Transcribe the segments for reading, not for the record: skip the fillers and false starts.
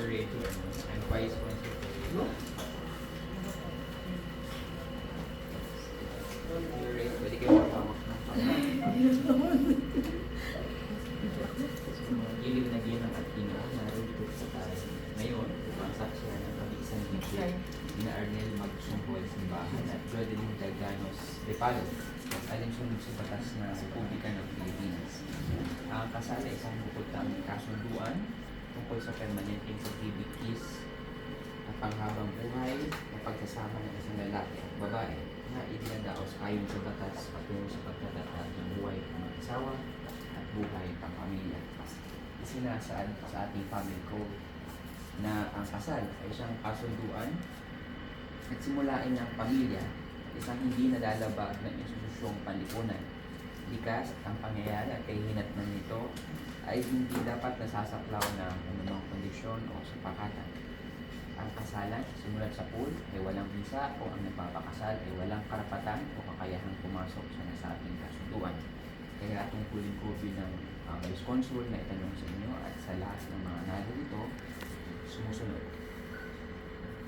you're ready, I'm vice consul. You're ready, pwede kayo magpawak ng pawak. So, gilid na ginang at ginoo na rito sa tayo. Ngayon, upang saksiyan ng pag-isang bigay, na Arnel magsungkol simbahan at Jodeline Delganos de Palo, alinsunod sa batas na Republika ng Pilipinas. Ang kasal ay isang bukod-ang kasunduan tungkol sa permanenteng pag-ibig is at panghabang buhay na pagsasama ng isang lalaki at babae na idinadaos ayon sa batas patungo sa pagtatatag ng buhay ng mag-asawa at buhay pang pamilya. Isinasaad sa ating family code na ang kasal ay isang kasunduan at simulain ng pamilya at isang hindi nalalabag ng institusyong panlipunan. Likas at ang pangyayari at kahihinatnan nito ay hindi dapat nasasaklaw ng anumang kondisyon o sapakatan. Ang kasalan, simulat sa pool, ay walang visa o ang nagpapakasal ay walang karapatan o kakayahang pumasok sa nasabing kasunduan. Kaya tungkulin ko bilang Vice Consul na itanong sa inyo at sa lahat ng mga narito sumusunod.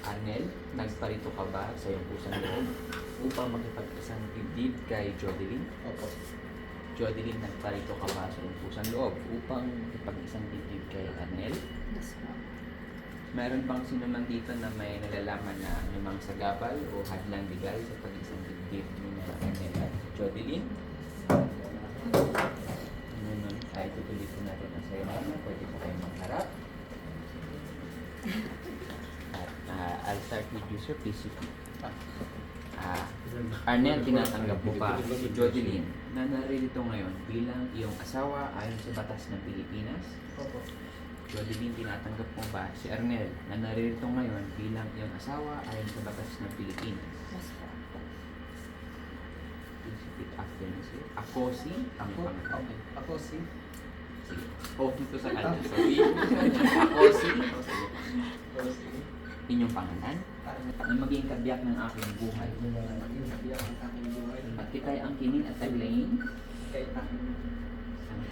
Arnel, nagparito ka ba sa iyong pusang loob upang makipag-isang dibdib kay Jodeline? Opo. Jodeline, nagparito ka ba sa iyong pusang loob upang makipag-isang dibdib kay Arnel? Yes, po. Meron bang sino man dito na may nalalaman na anumang sagabal o hadlang legal sa pag-isang dibdib ni Arnel at Jodeline? Ngayon, ay tutuloy po natin ang seremony. Pwede po kayong magharap. I'll start with you, sir. Please sit. Arnel, tinatanggap mo ba si Jodeline na naririto ngayon bilang iyong asawa ayon sa batas ng Pilipinas? Opo. Jodeline, tinatanggap mo ba si Arnel na naririto ngayon bilang iyong asawa ayon sa batas ng Pilipinas? Yes, po. Please repeat after me, sir. Ako si ang pangalan. Okay. Ako si Sige. Okay to sa kanya. Sorry. Ako si inyong pangalan na maging kabiyak ng aking buhay. At kita'y ang kinin at taglayin kay ang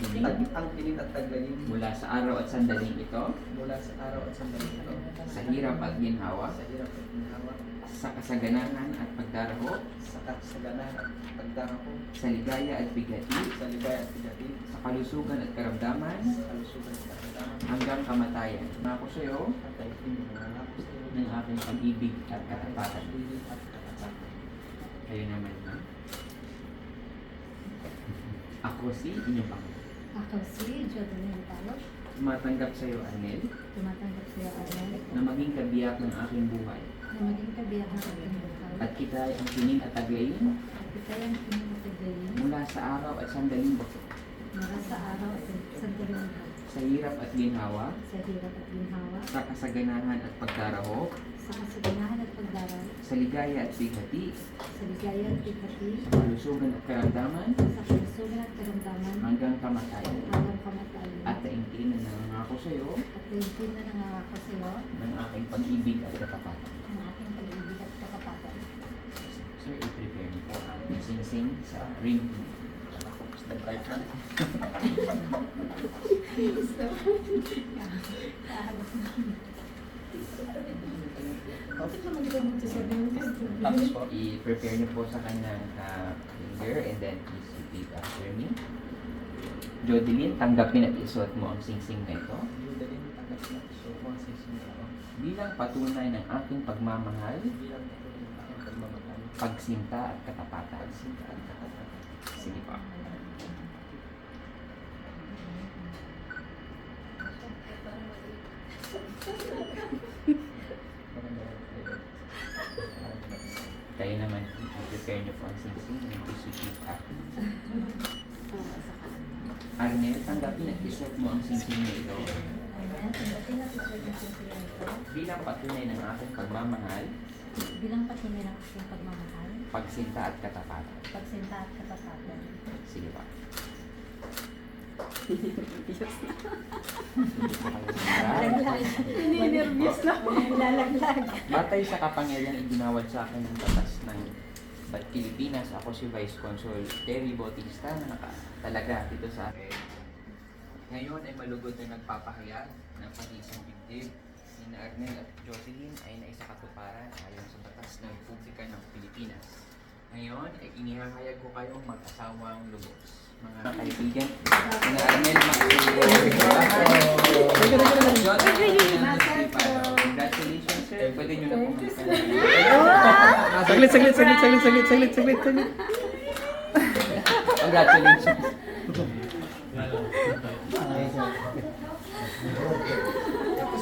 kinin ang piling at taglayin mula sa araw at sandaling ito, mula sa araw at sandali ito, sa hirap at ginhawa, sa hirap at ginawa, sa kasaganahan at pagdaraho, sa kasaganahan at pagdarako, sa ligaya at bigati, sa ligaya at pigati, sa kalusugan at karamdaman, sa kalusugan at karamdaman, hanggang kamatayan. Nako sa iyo at ay hindi mangangako sa iyo ng aking pag-ibig at katapatan. pag-ibig at katapatan. Kayo naman na. Ako si inyong pangalan. Ako si Jodeline Palo. Tumatanggap sa iyo, Arnel, Tumatanggap sa iyo, Arnel, na maging kabiyak ng aking buhay. na maging kabiyak ng aking buhay. At kita ay ang kinin at taglayin At ikay ang pinagtagayin mula sa araw at sandaling ito, mula sa araw at sandaling ito, sa hirap at ginhawa, sa hirap at ginhawa, sa kasaganahan at pagdaraho, sa kasaganahan at pagdaral, sa ligaya at bigati, sa ligaya at bigati, sa kalusugan at karamdaman, sa kalusugan at karamdaman, hanggang kamatayan. hanggang kamatayan. At taingkin na nangangako sa iyo At daigin na nangangako sa iyo ng aking pag-ibig at katapatan. ang aking pag-ibig at katapatan. Sir, i-prepare niyo po ang sing-sing sa ring. Step right na. Tapos po, I-prepare niyo po sa kanyang finger and then please repeat after me. Jodeline, tanggapin at isuot mo ang sing-sing na ito Jodeline, tanggap na so mga sising ako bilang patunay ng aking pagmamahal, bilang patuloy ng aking pagmamahal, pagsinta at katapatan. pagsinta at katapatan. Sige pa. Kayo naman, i-prepare niyo po ang sing-sing and please repeat after me. Arnel, tanggapin at isuot mo ang sing-sing na ito bilang patunay ng aking pagmamahal, Bilang patunay ng aking pagmamahal, pagsinta at katapatan. pagsinta at katapatan. Sige pa. Nininervyos na ako. Lalaglag. Batay sa kapangyarihan iginawad sa akin ng batas ng Pilipinas, ako si Vice Consul Terry Bautista na nakatalaga dito sa akin. Ngayon ay malugod na nagpapahayag ng pag-isang dibdib ni Arnel at Jocelyn ay naisakatuparan ayon sa Batas ng Republika ng Pilipinas. Ngayon ay inihahayag ko kayong mag-asawang lubos. Mga kaibigan, ni Arnel congratulations sir. Pwede nyo na pong Saglit. Congratulations.